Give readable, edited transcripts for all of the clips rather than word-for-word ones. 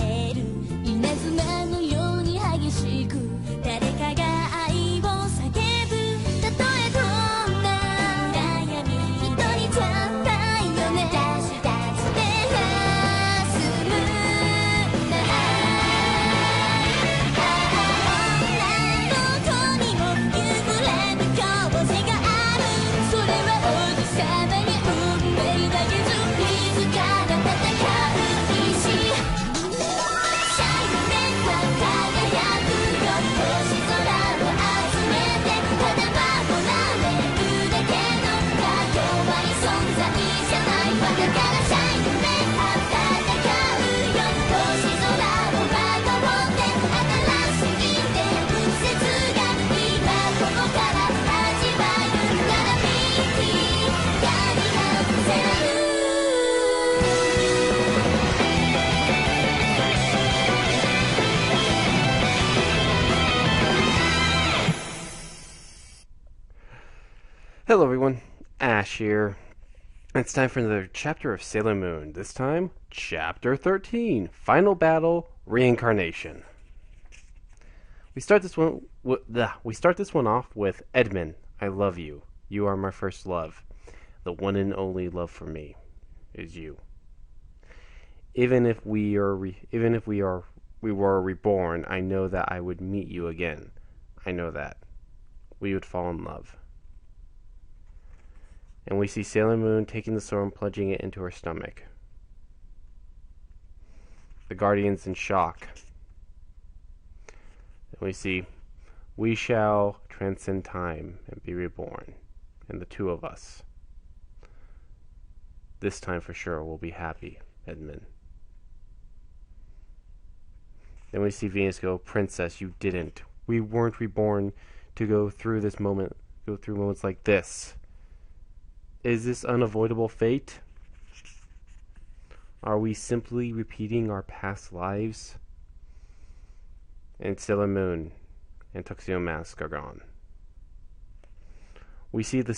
える稲妻のように激しく誰かが愛を叫ぶたとえどんな悩み人にじゃないよね照らすムーンライトどこにも譲れぬ教師があるそれは王子様に運命だけず自ら戦う意志シャイネは輝くよ星空を集めてただ守られるだけの弱い存在じゃないわだからシャイネは戦うよ星空をまとって新しい伝説が今ここから始まるからミッキーやり直せるHello everyone, Ash here. It's time for another chapter of Sailor Moon. This time, Chapter 13, Final Battle, Reincarnation. We start this one off with Edmund. I love you. You are my first love. The one and only love for me is you. Even if we were reborn, I know that I would meet you again. I know that we would fall in love. And we see Sailor Moon taking the sword and plunging it into her stomach. The Guardians in shock. And we see, we shall transcend time and be reborn. And the two of us. This time for sure we'll be happy, Edmund. Then we see Venus go, Princess, you didn't. We weren't reborn to go through moments like this. Is this unavoidable fate? Are we simply repeating our past lives? And Sailor Moon and Tuxedo Mask are gone. We see the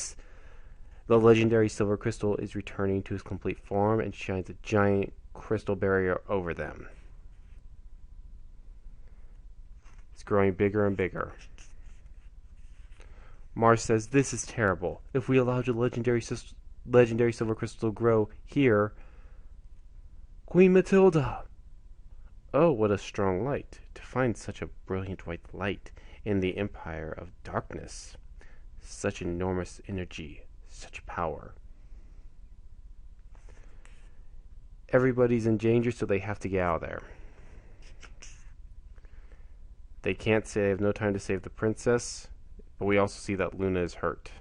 legendary silver crystal is returning to its complete form and shines a giant crystal barrier over them. It's growing bigger and bigger. Mars says, this is terrible. If we allowed the legendary silver crystal to grow here... Queen Matilda! Oh, what a strong light. To find such a brilliant white light in the empire of darkness. Such enormous energy. Such power. Everybody's in danger, so they have to get out of there. They have no time to save the princess. But we also see that Luna is hurt.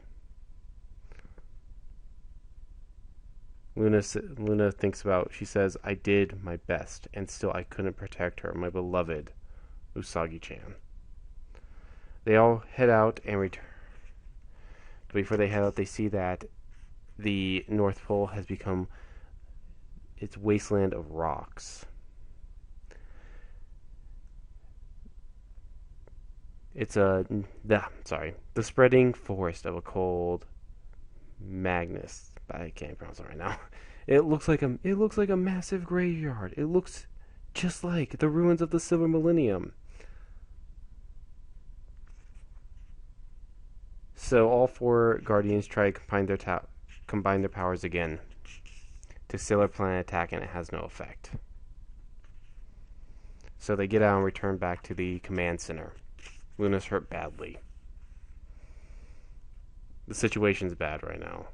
Luna thinks about, she says, I did my best, and still I couldn't protect her, my beloved Usagi-chan. They all head out and return. But before they head out, they see that the North Pole has become its wasteland of rocks. It's the spreading forest of a cold Magnus. I can't pronounce it right now. It looks like a massive graveyard. It looks just like the ruins of the Silver Millennium. So all four Guardians try to combine their powers again to Sailor Planet attack, and it has no effect. So they get out and return back to the command center. Luna's hurt badly. The situation's bad right now.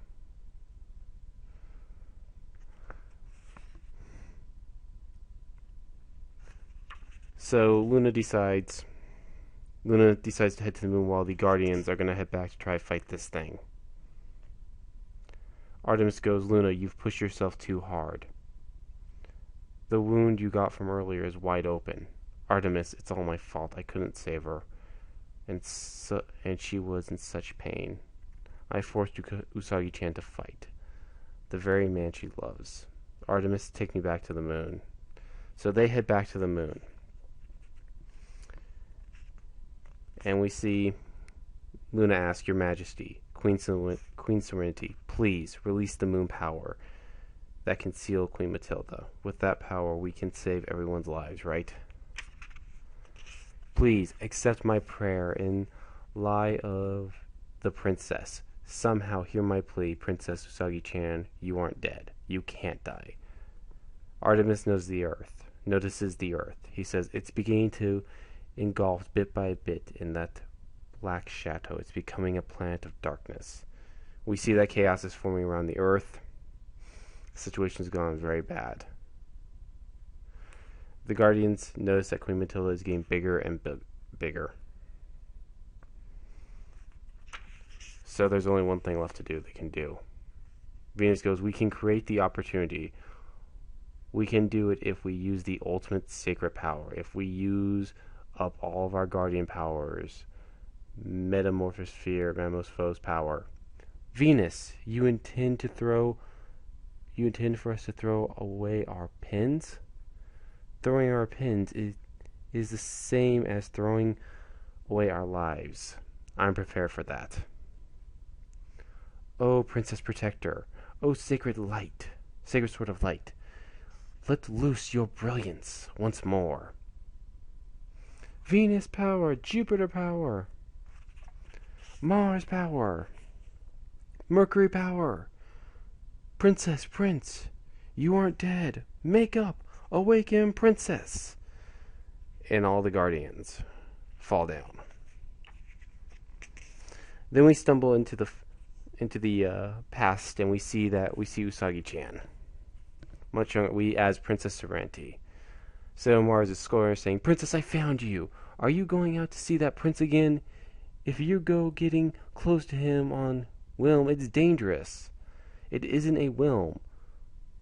So Luna decides to head to the moon while the Guardians are going to head back to try to fight this thing. Artemis goes, Luna, you've pushed yourself too hard. The wound you got from earlier is wide open. Artemis, it's all my fault. I couldn't save her. And she was in such pain. I forced Usagi-chan to fight. The very man she loves. Artemis, take me back to the moon. So they head back to the moon. And we see Luna ask, Your Majesty, Queen Serenity, please release the moon power that can seal Queen Matilda. With that power, we can save everyone's lives, right? Please accept my prayer in lie of the princess. Somehow hear my plea, Princess Usagi-chan. You aren't dead. You can't die. Artemis notices the earth. He says it's beginning to engulf bit by bit in that black chateau. It's becoming a planet of darkness. We see that chaos is forming around the earth. The situation's gone very bad. The Guardians notice that Queen Matilda is getting bigger and bigger. So there's only one thing left to do. They can do. Venus goes, we can create the opportunity. We can do it if we use the ultimate sacred power. If we use up all of our guardian powers. Metamorphosphere, Metamorphose power. Venus, you intend for us to throw away our pins? Throwing our pins is the same as throwing away our lives. I'm prepared for that. Oh, Princess Protector. Oh, sacred light. Sacred sword of light. Let loose your brilliance once more. Venus power, Jupiter power, Mars power, Mercury power. Princess, Prince, you aren't dead. Make up. Awaken, Princess. And all the Guardians fall down. Then we stumble into the past, and we see Usagi-chan. Much younger, we as Princess Serenity. So Mars is scoring, saying, Princess, I found you. Are you going out to see that prince again? If you go getting close to him on whim, it's dangerous. It isn't a whim.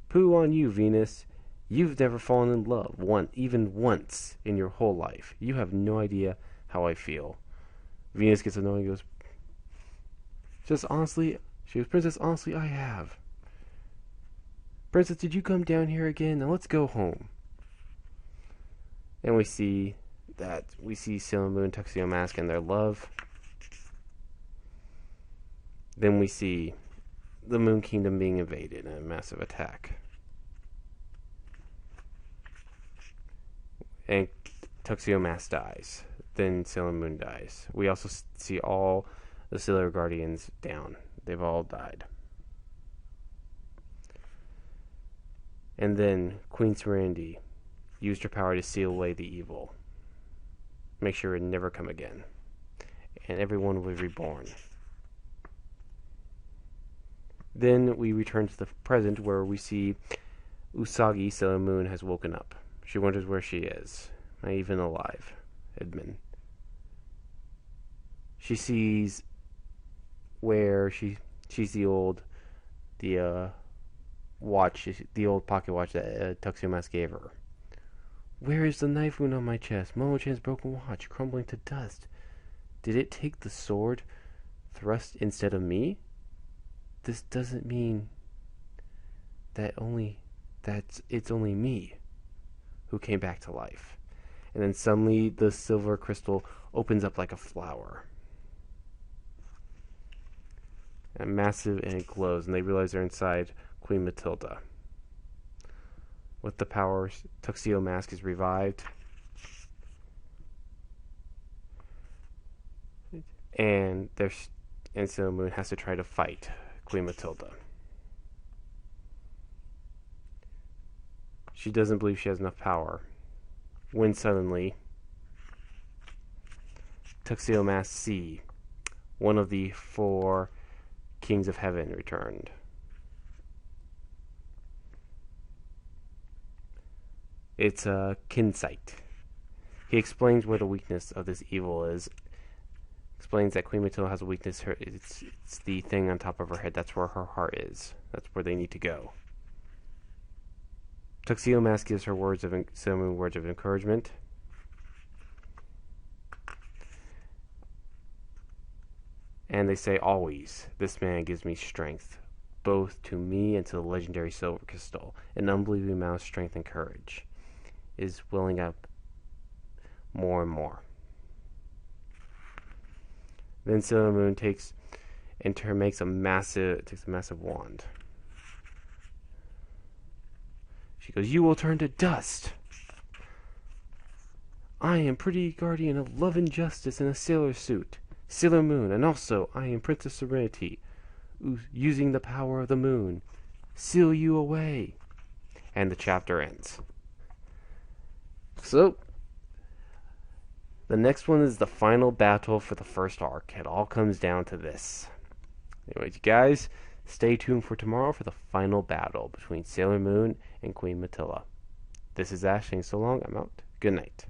Pooh on you, Venus. You've never fallen in love even once in your whole life. You have no idea how I feel. Venus gets annoyed and goes, Princess, honestly, I have. Princess, did you come down here again? Now let's go home. And we see Sailor Moon, Tuxedo Mask, and their love. Then we see the Moon Kingdom being invaded in a massive attack. And Tuxedo Mask dies. Then Sailor Moon dies. We also see all the Sailor Guardians down. They've all died. And then Queen Serenity used her power to seal away the evil. Make sure it never come again. And everyone was reborn. Then we return to the present, where we see Usagi, Sailor Moon, has woken up. She wonders where she is. Not even alive. Edmund. She sees where she's the old watch, the old pocket watch that Tuxedo Mask gave her. Where is the knife wound on my chest? Momo-chan's broken watch, crumbling to dust. Did it take the sword thrust instead of me? This doesn't mean that it's only me who came back to life. And then suddenly the silver crystal opens up like a flower. And massive, and it glows, and they realize they're inside Queen Matilda. With the powers, Tuxedo Mask is revived. And Sailor Moon has to try to fight Queen Matilda. She doesn't believe she has enough power. When suddenly, Tuxedo Mask C, one of the 4 Kings of Heaven, returned. It's Kinsight. He explains where the weakness of this evil is. Explains that Queen Matilda has a weakness. It's the thing on top of her head. That's where her heart is. That's where they need to go. Tuxedo Mask gives her Sailor Moon words of encouragement. And they say, always, this man gives me strength, both to me and to the legendary Silver Crystal. An unbelievable amount of strength and courage is welling up more and more. Then Sailor Moon makes a massive wand. She goes, "You will turn to dust. I am pretty guardian of love and justice in a sailor suit, Sailor Moon, and also I am Princess Serenity, using the power of the moon. Seal you away." And the chapter ends. So, the next one is the final battle for the first arc. It all comes down to this. Anyways, you guys, stay tuned for tomorrow for the final battle between Sailor Moon and Queen Matilda. This is Ash saying so long. I'm out. Good night.